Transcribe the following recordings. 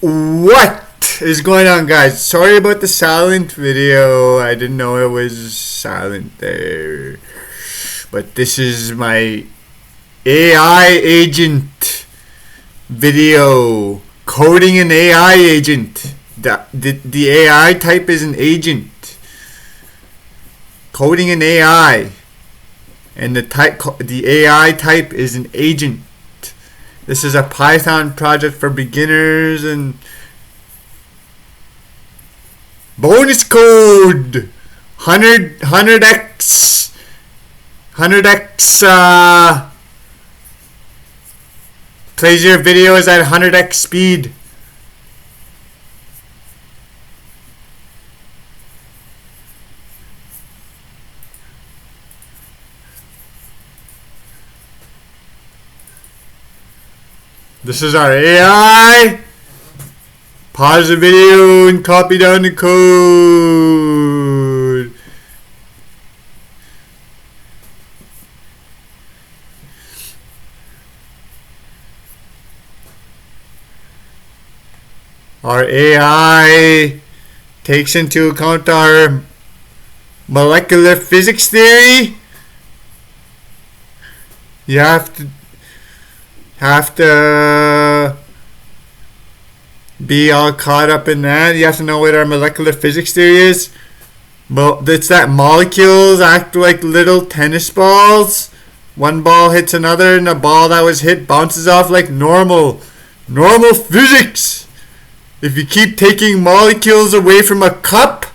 What is going on, guys? Sorry about the silent video. I didn't know it was silent there. But this is my AI agent video. Coding an AI agent. The AI type is an agent. Coding an AI. And the AI type is an agent. This is a Python project for beginners and bonus code 100x plays your videos at 100x speed. This is our AI. Pause the video and copy down the code. Our AI takes into account our molecular physics theory. You have to be all caught up in that. You have to know what our molecular physics theory is. Well, it's that molecules act like little tennis balls. One ball hits another and the ball that was hit bounces off like normal physics. If you keep taking molecules away from a cup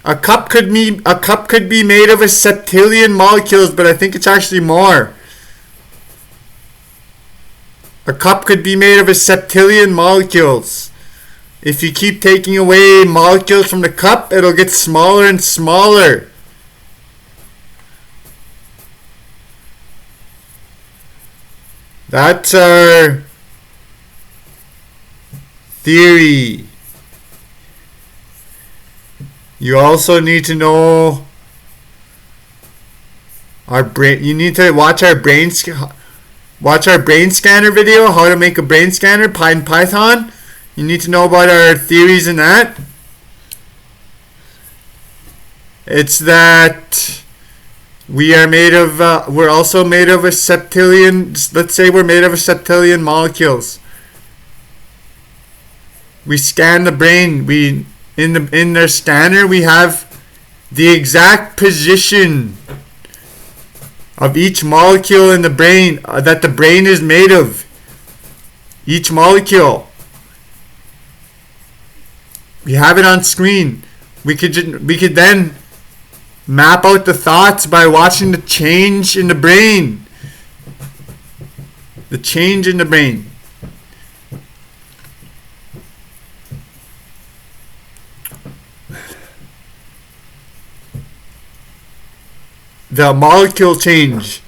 could be made of a septillion molecules, but I think it's actually more. A cup could be made of a septillion molecules. If you keep taking away molecules from the cup, it'll get smaller and smaller. That's our theory. You also need to know our brain. You need to watch our brain scanner video, how to make a brain scanner in Python. You need to know about our theories in that. It's that we're also made of a septillion. Let's say we're made of a septillion molecules. We scan the brain. In their scanner we have the exact position of each molecule in the brain that the brain is made of. Each molecule. We have it on screen. We could then map out the thoughts by watching the change in the brain. The change in the brain. The molecule change.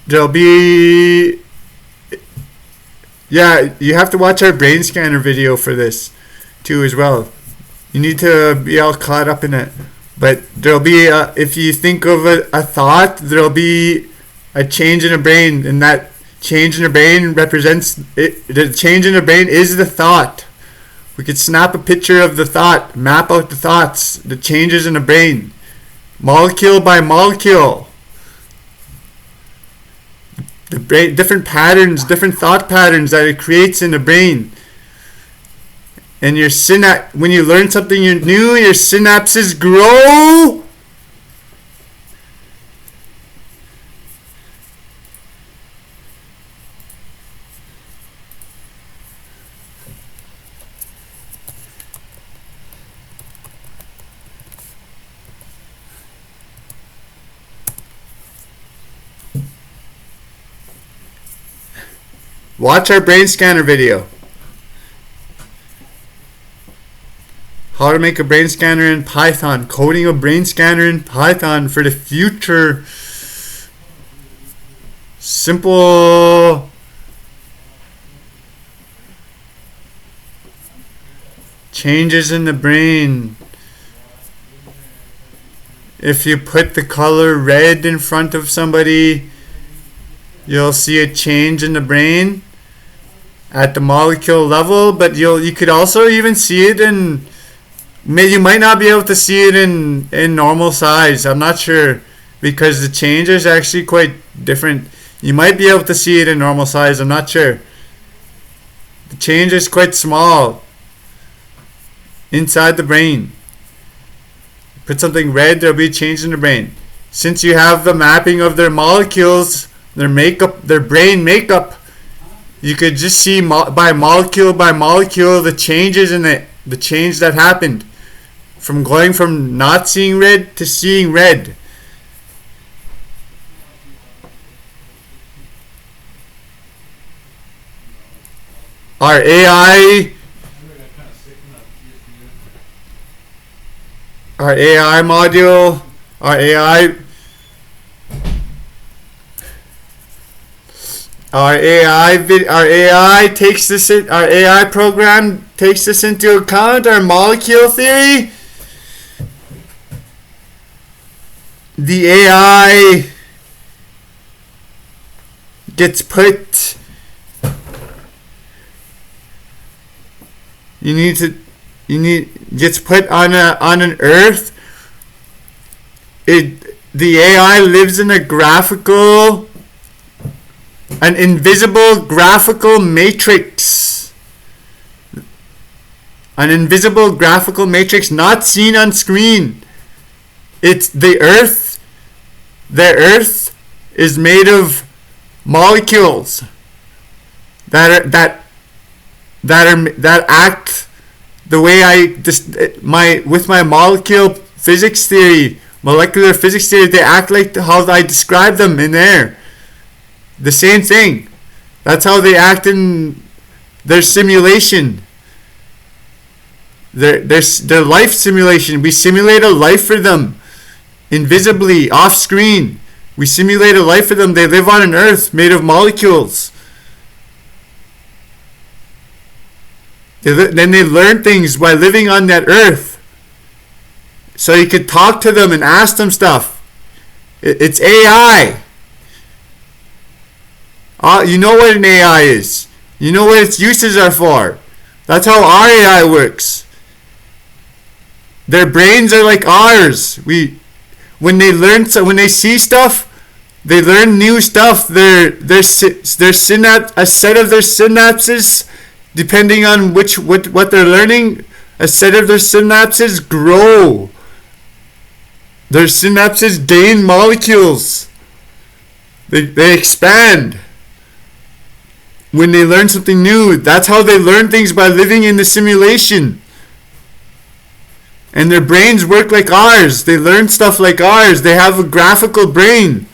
There'll be... Yeah, you have to watch our brain scanner video for this too as well. You need to be all caught up in it. But there'll be, if you think of a thought, there'll be a change in the brain, and that change in the brain represents it. The change in the brain is the thought. We could snap a picture of the thought, map out the thoughts, the changes in the brain, molecule by molecule. The brain, different patterns, different thought patterns that it creates in the brain. And your when you learn something new, your synapses grow. Watch our brain scanner video. How to make a brain scanner in Python. Coding a brain scanner in Python for the future. Simple. Changes in the brain. If you put the color red in front of somebody, you'll see a change in the brain. at the molecule level, but you could also even see it in. You might not be able to see it in normal size. I'm not sure, because the change is actually quite different. You might be able to see it in normal size. I'm not sure. The change is quite small inside the brain. Put something red, there'll be a change in the brain. Since you have the mapping of their molecules, their makeup, their brain makeup, you could just see by molecule the changes in it, the change that happened from going from not seeing red to seeing red. Our AI module, our AI takes this in, our AI program takes this into account, our molecule theory. The AI gets put, gets put on an earth. The AI lives in an invisible graphical matrix. An invisible graphical matrix not seen on screen. It's the earth. The earth is made of molecules that act the way with my molecular physics theory, they act like how I describe them in there. The same thing. That's how they act in their simulation. Their life simulation. We simulate a life for them, invisibly, off screen. We simulate a life for them. They live on an earth made of molecules. Then they learn things by living on that earth. So you could talk to them and ask them stuff. It's AI. You know what an AI is. You know what its uses are for. That's how our AI works. Their brains are like ours. When they see stuff, they learn new stuff. A set of their synapses, depending on what they're learning, a set of their synapses grow. Their synapses gain molecules. They expand when they learn something new. That's how they learn things, by living in the simulation. And their brains work like ours. They learn stuff like ours. They have a graphical brain,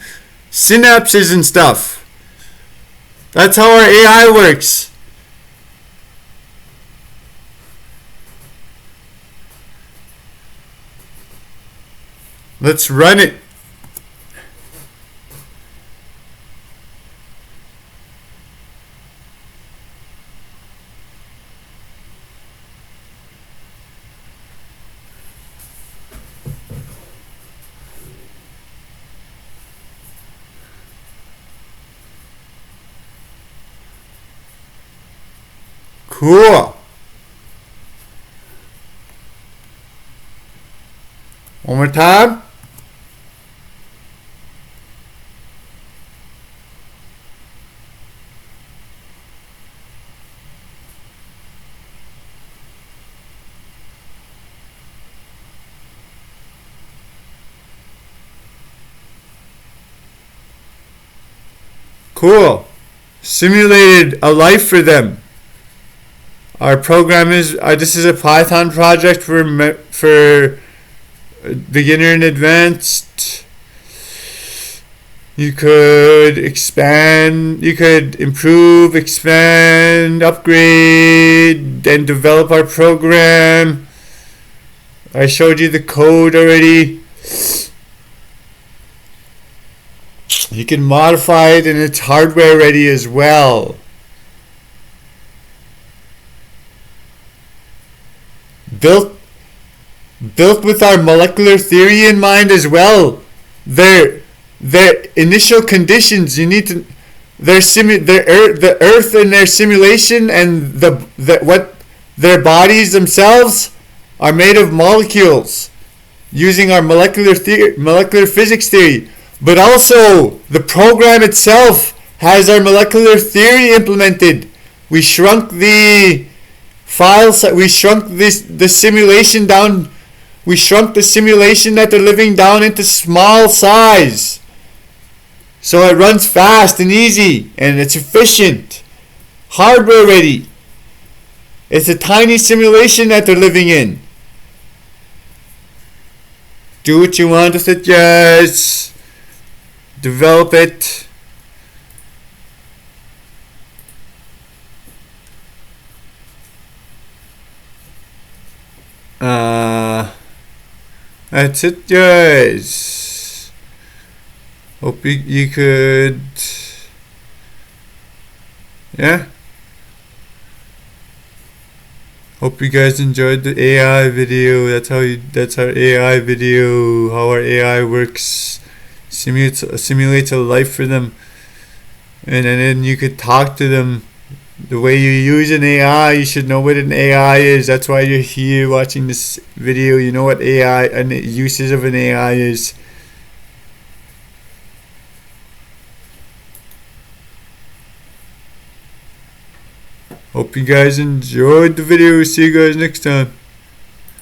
synapses and stuff. That's how our AI works. Let's run it. Cool. One more time. Cool. Simulated a life for them. Our program is this is a Python project for beginner and advanced. You could expand, you could improve, expand, upgrade, and develop our program. I showed you the code already. You can modify it, and it's hardware ready as well. Built with our molecular theory in mind as well. Their initial conditions, you need to, the Earth in their simulation, and what their bodies themselves are made of molecules using our molecular physics theory. But also the program itself has our molecular theory implemented. We shrunk the files. We shrunk the simulation down. We shrunk the simulation that they're living down into small size. So it runs fast and easy, and it's efficient. Hardware ready. It's a tiny simulation that they're living in. Do what you want with it, yes. Develop it. That's it, guys. Hope you could, yeah. Hope you guys enjoyed the AI video. That's our AI video. How our AI works. Simulates a life for them, and then you could talk to them. The way you use an AI, you should know what an AI is. That's why you're here watching this video. You know what AI and the uses of an AI is. Hope you guys enjoyed the video. See you guys next time.